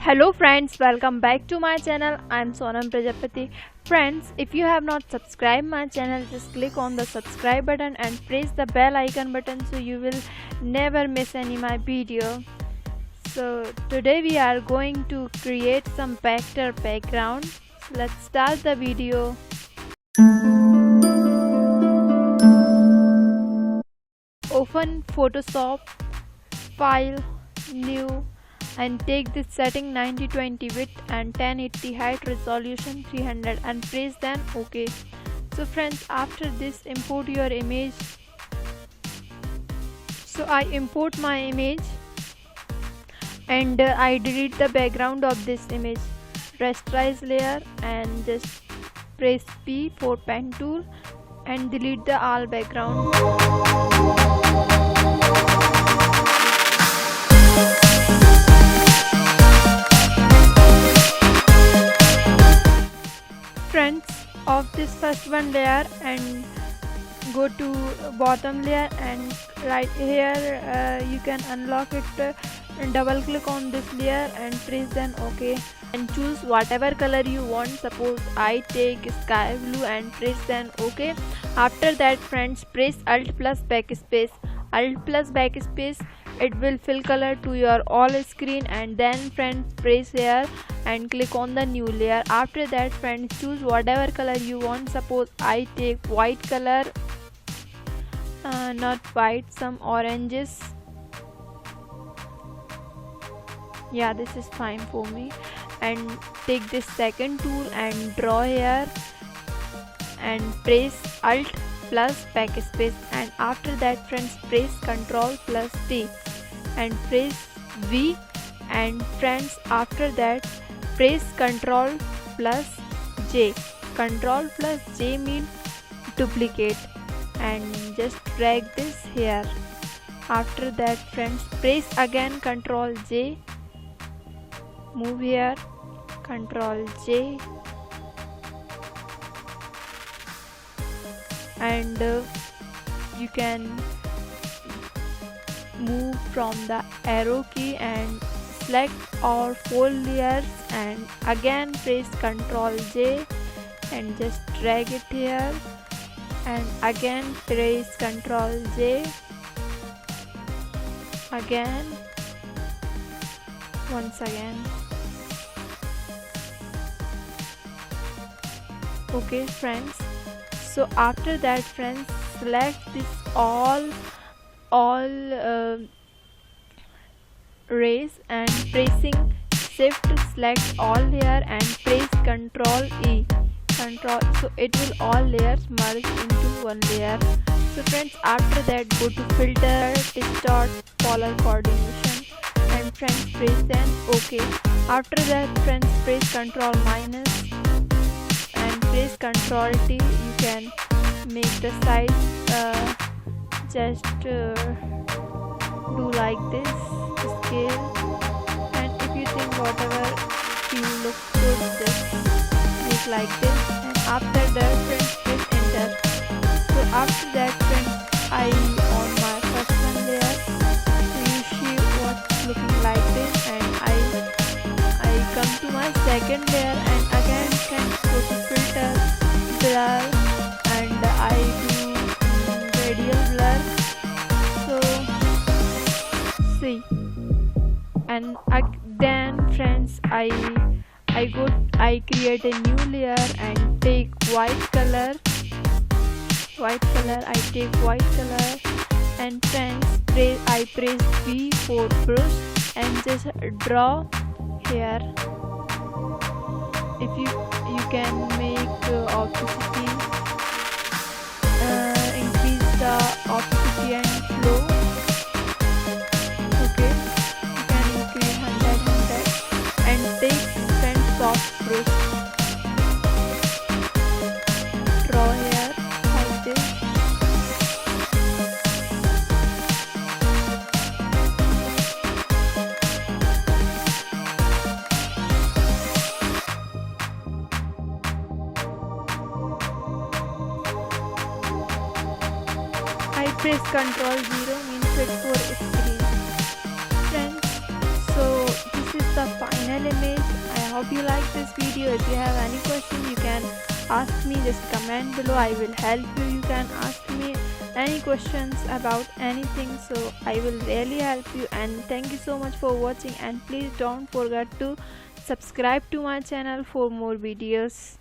Hello friends, welcome back to my channel. I'm Sonam Prajapati. Friends, if you have not subscribed my channel, just click on the subscribe button and press the bell icon button so you will never miss any my video. So today we are going to create some vector background. So let's start the video. Open Photoshop, File, New, and take this setting 90/20 width and 1080 height, resolution 300, and press then OK. So friends, after this import your image. So I import my image and I delete the background of this image. Rasterize layer and just press P for pen tool and delete the all background. Friends, of this first one layer and go to bottom layer, and right here you can unlock it, and double click on this layer and press then OK, and choose whatever color you want. Suppose I take sky blue and press then OK. After that friends, press Alt plus backspace. Alt plus backspace, it will fill color to your all screen, and then friends press here and click on the new layer. After that friends, choose whatever color you want. Suppose I take white color, not white, some oranges. Yeah, this is fine for me. And take this second tool and draw here and press Alt plus backspace, and after that friends press Ctrl plus T and press V, and friends after that press Ctrl plus J. Ctrl plus J means duplicate, and just drag this here. After that friends, press again Ctrl J, move here, Ctrl J, and you can move from the arrow key and select all 4 layers, and again press Ctrl J and just drag it here, and again press Ctrl J, again, once again. Okay friends, so after that friends, select this all rays and pressing shift select all layer and press Ctrl E, so it will all layers merge into one layer. So friends, after that go to filter, distort, color coordination, and friends press then OK. After that friends, press Ctrl minus and press Ctrl T. You can make the size just do like this, scale, and if you think whatever you look good, just make like this, and after that friends press enter. So after that friends, I on my first one there, so you see what's looking like this, and I come to my second layer and again can go to filter, blur, and I do radial blur. So see, and then friends, I create a new layer and take white color, I take white color, and friends I press V for brush and just draw here. If you can make opacity, increase the opacity and flow. Okay, you can increase 100 and take friend soft brush, draw here like this. I press Ctrl 0 means fit for screen. Friends, so this is the final image. hope you like this video. If you have any question, you can ask me, just comment below. I will help you. You can ask me any questions about anything, so I will really help you. And thank you so much for watching, and please don't forget to subscribe to my channel for more videos.